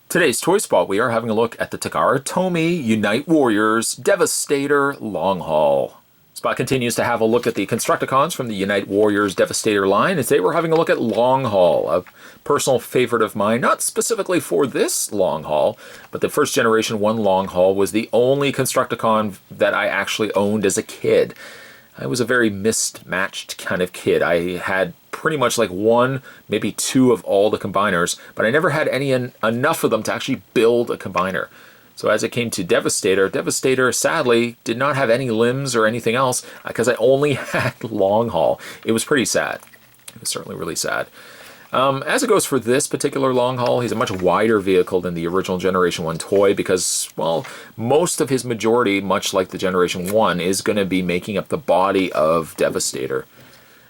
Today's Toy Spot, we are having a look at the Takara TOMY Unite Warriors Devastator Longhaul. Spot continues to have a look at the Constructicons from the Unite Warriors Devastator line, and today we're having a look at Longhaul, a personal favorite of mine, not specifically for this Longhaul, but the first generation one Longhaul was the only Constructicon that I actually owned as a kid. I was a very mismatched kind of kid. I had pretty much like one, maybe two of all the combiners, but I never had enough of them to actually build a combiner. So as it came to Devastator, Devastator sadly did not have any limbs or anything else because I only had Longhaul. It was pretty sad. It was certainly really sad. As it goes for this particular Longhaul, he's a much wider vehicle than the original Generation 1 toy because, well, most of his majority, much like the Generation 1, is going to be making up the body of Devastator.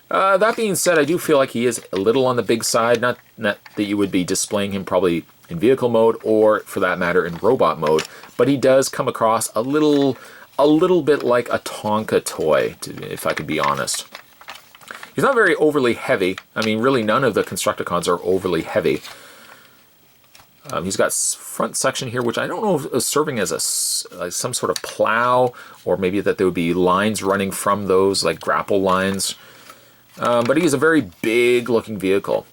That being said, I do feel like he is a little on the big side, not that you would be displaying him probably in vehicle mode or, for that matter, in robot mode, but he does come across a little bit like a Tonka toy, if I could be honest. He's not very overly heavy. I mean, really none of the Constructicons are overly heavy. He's got front section here, which I don't know if is serving as some sort of plow, or maybe that there would be lines running from those, like grapple lines. But he is a very big looking vehicle.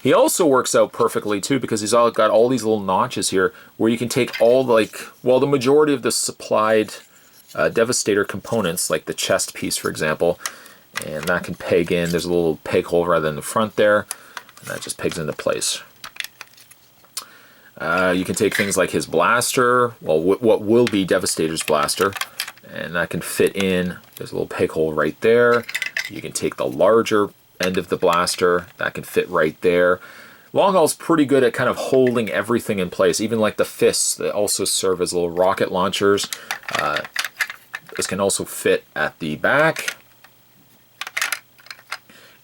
He also works out perfectly too because he's got all these little notches here where you can take all the majority of the supplied Devastator components, like the chest piece, for example, and that can peg in. There's a little peg hole rather than the front there, and that just pegs into place. You can take things like his blaster, well, what will be Devastator's blaster, and that can fit in. There's a little peg hole right there. You can take the larger end of the blaster, that can fit right there. Longhaul's pretty good at kind of holding everything in place, even like the fists that also serve as little rocket launchers. This can also fit at the back.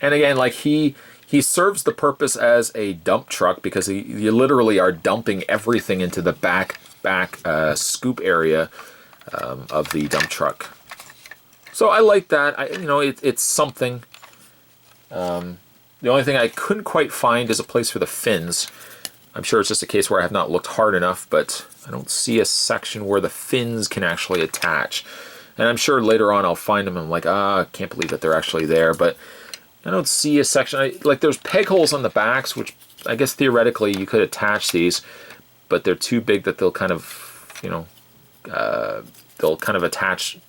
And again, like he serves the purpose as a dump truck because you literally are dumping everything into the back scoop area of the dump truck. So I like that. It's something. The only thing I couldn't quite find is a place for the fins. I'm sure it's just a case where I have not looked hard enough, but I don't see a section where the fins can actually attach. And I'm sure later on I'll find them and I'm like, I can't believe that they're actually there, but I don't see a section. Like there's peg holes on the backs, which I guess theoretically you could attach these, but they're too big that they'll kind of, they'll kind of attach.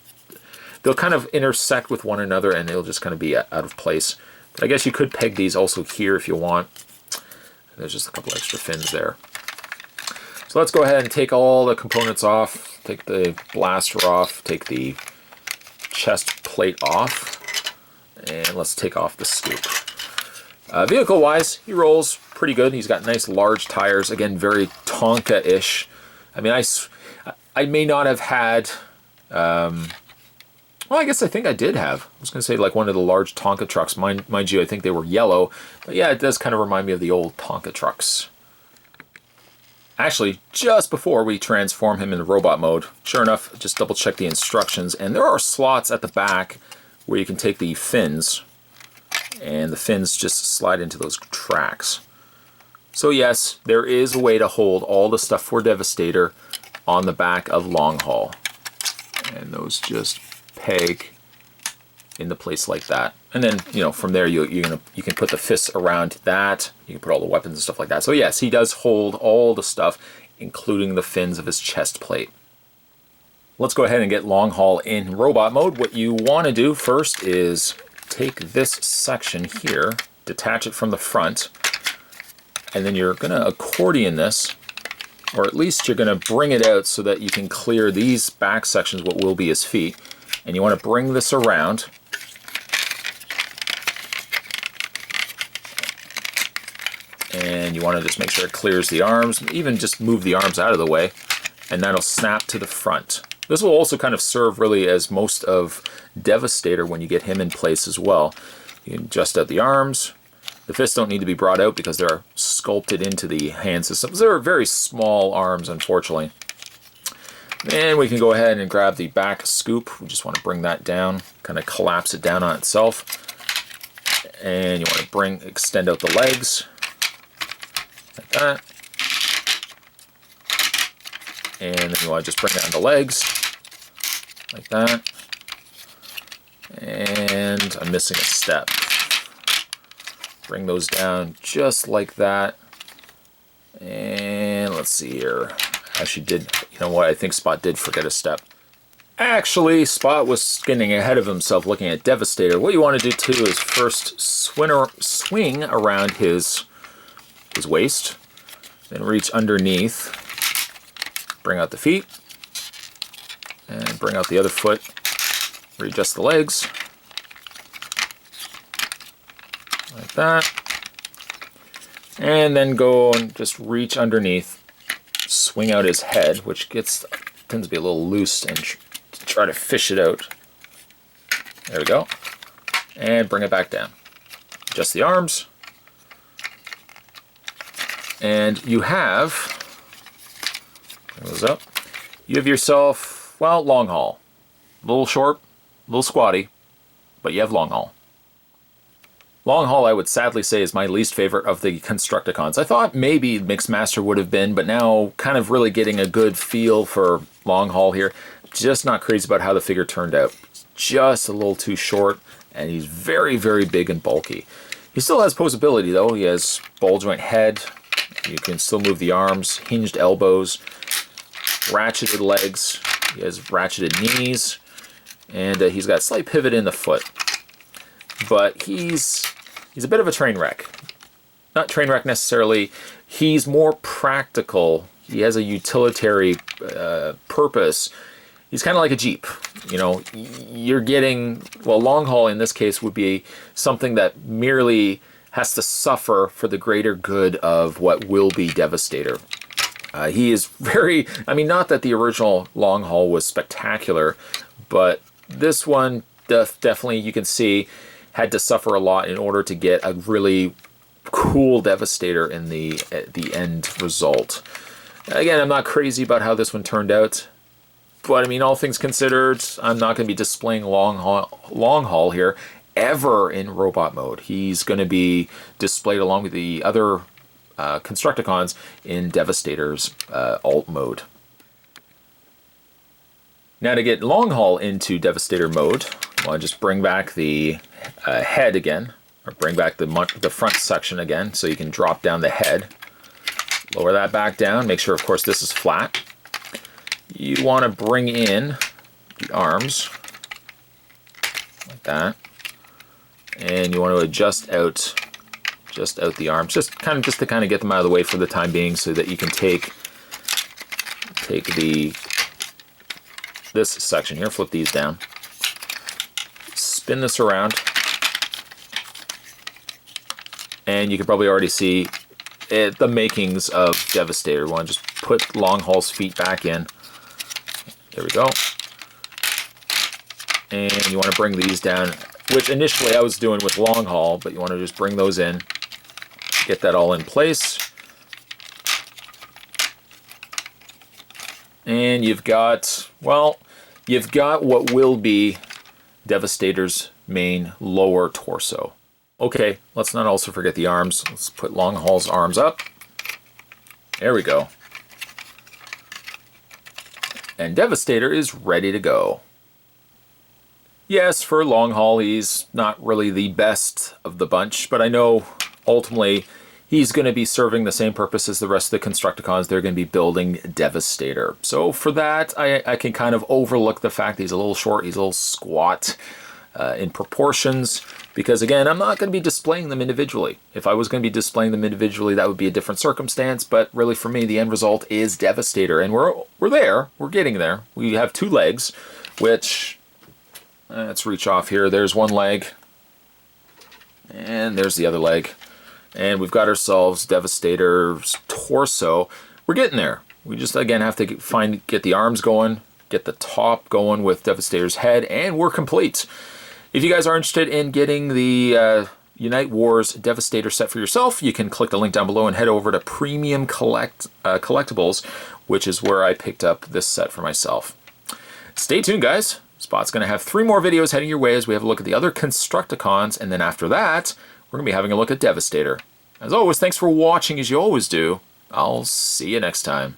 They'll kind of intersect with one another and they'll just kind of be out of place. But I guess you could peg these also here if you want. There's just a couple extra fins there. So let's go ahead and take all the components off. Take the blaster off. Take the chest plate off. And let's take off the scoop. Vehicle-wise, he rolls pretty good. He's got nice large tires. Again, very Tonka-ish. I mean, I may not have had... well, I guess I think I did have. I was going to say like one of the large Tonka trucks. Mind you, I think they were yellow. But yeah, it does kind of remind me of the old Tonka trucks. Actually, just before we transform him into robot mode, sure enough, just double check the instructions. And there are slots at the back where you can take the fins. And the fins just slide into those tracks. So yes, there is a way to hold all the stuff for Devastator on the back of Longhaul. And those just peg into place like that, and then from there you can put the fists around that. You can put all the weapons and stuff like that. So yes, he does hold all the stuff, including the fins of his chest plate. Let's go ahead and get Longhaul in robot mode. What you want to do first is take this section here, detach it from the front, and then you're going to accordion this, or at least you're going to bring it out so that you can clear these back sections, what will be his feet. And you want to bring this around. And you want to just make sure it clears the arms, even just move the arms out of the way, and that'll snap to the front. This will also kind of serve really as most of Devastator when you get him in place as well. You can adjust out the arms. The fists don't need to be brought out because they're sculpted into the hand systems. They're very small arms, unfortunately. And we can go ahead and grab the back scoop. We just want to bring that down, kind of collapse it down on itself. And you want to extend out the legs, like that. And then you want to just bring down the legs, like that. And I'm missing a step. Bring those down just like that. And let's see here. Actually did, you know what, I think Spot did forget a step. Actually, Spot was getting ahead of himself looking at Devastator. What you want to do too is first swing around his waist, then reach underneath, bring out the feet, and bring out the other foot, readjust the legs, like that, and then go and just reach underneath, swing out his head, which tends to be a little loose, and try to fish it out. There we go. And bring it back down. Adjust the arms. And you have, bring those up, you have yourself, well, Longhaul. A little short, a little squatty, but you have Longhaul. Longhaul, I would sadly say, is my least favorite of the Constructicons. I thought maybe Mixmaster would have been, but now kind of really getting a good feel for Longhaul here. Just not crazy about how the figure turned out. Just a little too short, and he's very, very big and bulky. He still has posability, though. He has ball joint head. You can still move the arms, hinged elbows, ratcheted legs. He has ratcheted knees, and he's got a slight pivot in the foot. But he's a bit of a train wreck. Not train wreck necessarily. He's more practical. He has a utilitarian purpose. He's kind of like a Jeep. You know, you're getting, well, Longhaul in this case would be something that merely has to suffer for the greater good of what will be Devastator. He is very, I mean, not that the original Longhaul was spectacular, but this one definitely, you can see, had to suffer a lot in order to get a really cool Devastator in the end result. Again, I'm not crazy about how this one turned out, but I mean, all things considered, I'm not going to be displaying Longhaul here ever in robot mode. He's going to be displayed along with the other Constructicons in Devastator's alt mode. Now to get Longhaul into Devastator mode, I want to just bring back the head again, or bring back the front section again, so you can drop down the head. Lower that back down, make sure of course this is flat. You want to bring in the arms, like that. And you want to adjust out the arms, just to kind of get them out of the way for the time being, so that you can take this section here, flip these down, spin this around, and you can probably already see the makings of Devastator. We want to just put Longhaul's feet back in. There we go. And you want to bring these down, which initially I was doing with Longhaul, but you want to just bring those in, get that all in place. And you've got, well, you've got what will be Devastator's main lower torso. Okay, let's not also forget the arms. Let's put Longhaul's arms up. There we go. And Devastator is ready to go. Yes, for Longhaul, he's not really the best of the bunch, but I know ultimately he's going to be serving the same purpose as the rest of the Constructicons. They're going to be building Devastator. So for that, I can kind of overlook the fact that he's a little short, he's a little squat in proportions, because again, I'm not going to be displaying them individually. If I was going to be displaying them individually, that would be a different circumstance, but really for me, the end result is Devastator, and we're there, we're getting there. We have two legs, which, let's reach off here. There's one leg, and there's the other leg. And we've got ourselves Devastator's torso. We're getting there. We just, again, have to get the arms going, get the top going with Devastator's head, and we're complete. If you guys are interested in getting the Unite Wars Devastator set for yourself, you can click the link down below and head over to Premium Collectibles, which is where I picked up this set for myself. Stay tuned, guys. Spot's going to have 3 more videos heading your way as we have a look at the other Constructicons, and then after that, we're going to be having a look at Devastator. As always, thanks for watching as you always do. I'll see you next time.